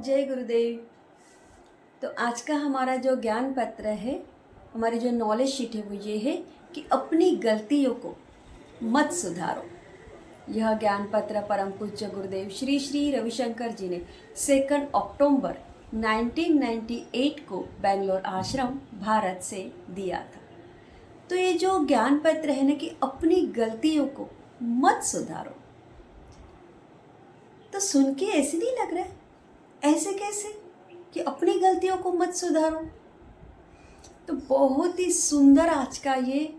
जय गुरुदेव। तो आज का हमारा जो ज्ञान पत्र है, हमारी जो नॉलेज शीट है वो ये है कि अपनी गलतियों को मत सुधारो। यह ज्ञान पत्र परम पूज्य गुरुदेव श्री श्री रविशंकर जी ने 2 अक्टूबर 1998 को बेंगलोर आश्रम भारत से दिया था। तो ये जो ज्ञान पत्र है ना कि अपनी गलतियों को मत सुधारो, तो सुन के ऐसे नहीं लग रहा है? ऐसे कैसे कि अपनी गलतियों को मत सुधारो? तो बहुत ही सुंदर आज का ये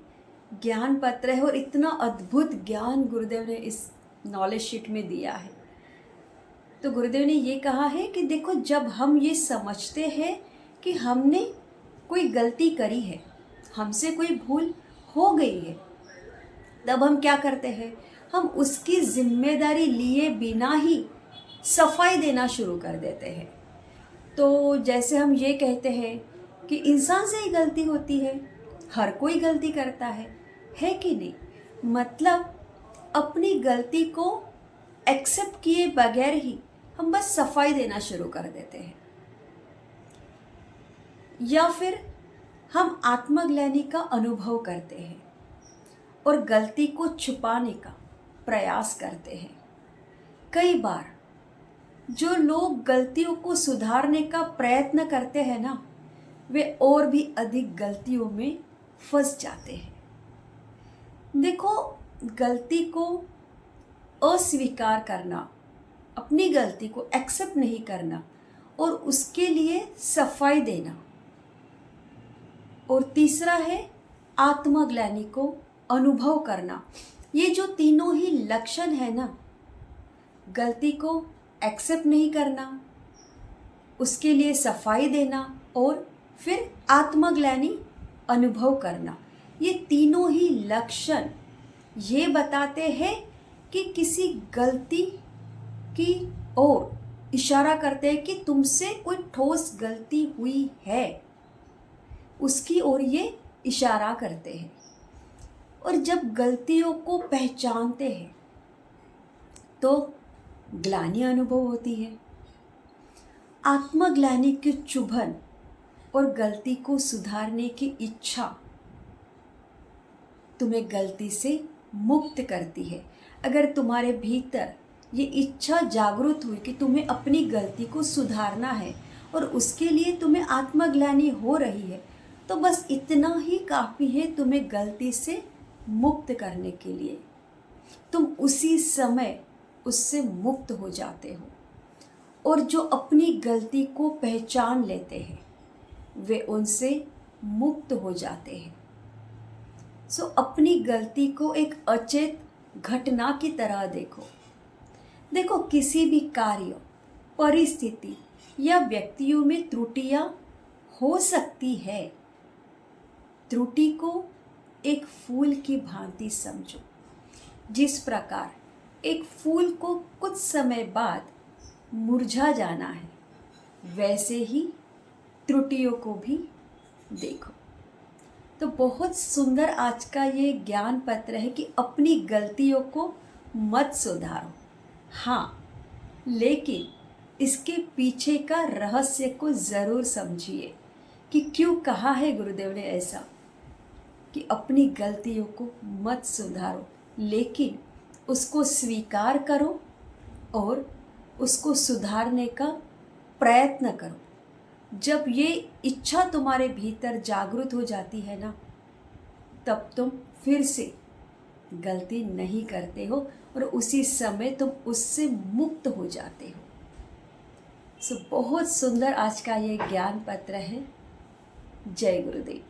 ज्ञान पत्र है और इतना अद्भुत ज्ञान गुरुदेव ने इस नॉलेज शीट में दिया है। तो गुरुदेव ने ये कहा है कि देखो, जब हम ये समझते हैं कि हमने कोई गलती करी है, हमसे कोई भूल हो गई है, तब हम क्या करते हैं? हम उसकी जिम्मेदारी लिए बिना ही सफाई देना शुरू कर देते हैं। तो जैसे हम ये कहते हैं कि इंसान से ही गलती होती है, हर कोई गलती करता है कि नहीं? मतलब अपनी गलती को एक्सेप्ट किए बगैर ही हम बस सफाई देना शुरू कर देते हैं, या फिर हम आत्मग्लानि का अनुभव करते हैं और गलती को छुपाने का प्रयास करते हैं। कई बार जो लोग गलतियों को सुधारने का प्रयत्न करते हैं ना, वे और भी अधिक गलतियों में फंस जाते हैं। देखो, गलती को अस्वीकार करना, अपनी गलती को एक्सेप्ट नहीं करना और उसके लिए सफाई देना, और तीसरा है आत्मग्लानि को अनुभव करना। ये जो तीनों ही लक्षण है ना, गलती को एक्सेप्ट नहीं करना, उसके लिए सफाई देना और फिर आत्मग्लानि अनुभव करना, ये तीनों ही लक्षण ये बताते हैं कि किसी गलती की ओर इशारा करते हैं कि तुमसे कोई ठोस गलती हुई है, उसकी ओर ये इशारा करते हैं। और जब गलतियों को पहचानते हैं तो ग्लानि अनुभव होती है। आत्मग्लानि की चुभन और गलती को सुधारने की इच्छा तुम्हें गलती से मुक्त करती है। अगर तुम्हारे भीतर ये इच्छा जागृत हुई कि तुम्हें अपनी गलती को सुधारना है और उसके लिए तुम्हें आत्मग्लानि हो रही है, तो बस इतना ही काफ़ी है तुम्हें गलती से मुक्त करने के लिए। तुम उसी समय उससे मुक्त हो जाते हो। और जो अपनी गलती को पहचान लेते हैं वे उनसे मुक्त हो जाते हैं। सो अपनी गलती को एक अचेत घटना की तरह देखो। देखो, किसी भी कार्य, परिस्थिति या व्यक्तियों में त्रुटियां हो सकती है। त्रुटि को एक फूल की भांति समझो। जिस प्रकार एक फूल को कुछ समय बाद मुरझा जाना है, वैसे ही त्रुटियों को भी देखो। तो बहुत सुंदर आज का ये ज्ञान पत्र है कि अपनी गलतियों को मत सुधारो। हाँ, लेकिन इसके पीछे का रहस्य को ज़रूर समझिए कि क्यों कहा है गुरुदेव ने ऐसा, कि अपनी गलतियों को मत सुधारो, लेकिन उसको स्वीकार करो और उसको सुधारने का प्रयत्न करो। जब ये इच्छा तुम्हारे भीतर जागृत हो जाती है ना, तब तुम फिर से गलती नहीं करते हो और उसी समय तुम उससे मुक्त हो जाते हो। सो बहुत सुंदर आज का ये ज्ञान पत्र है। जय गुरुदेव।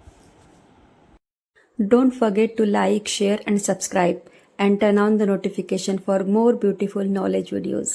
Don't forget to like, share and subscribe and turn on the notification for more beautiful knowledge videos.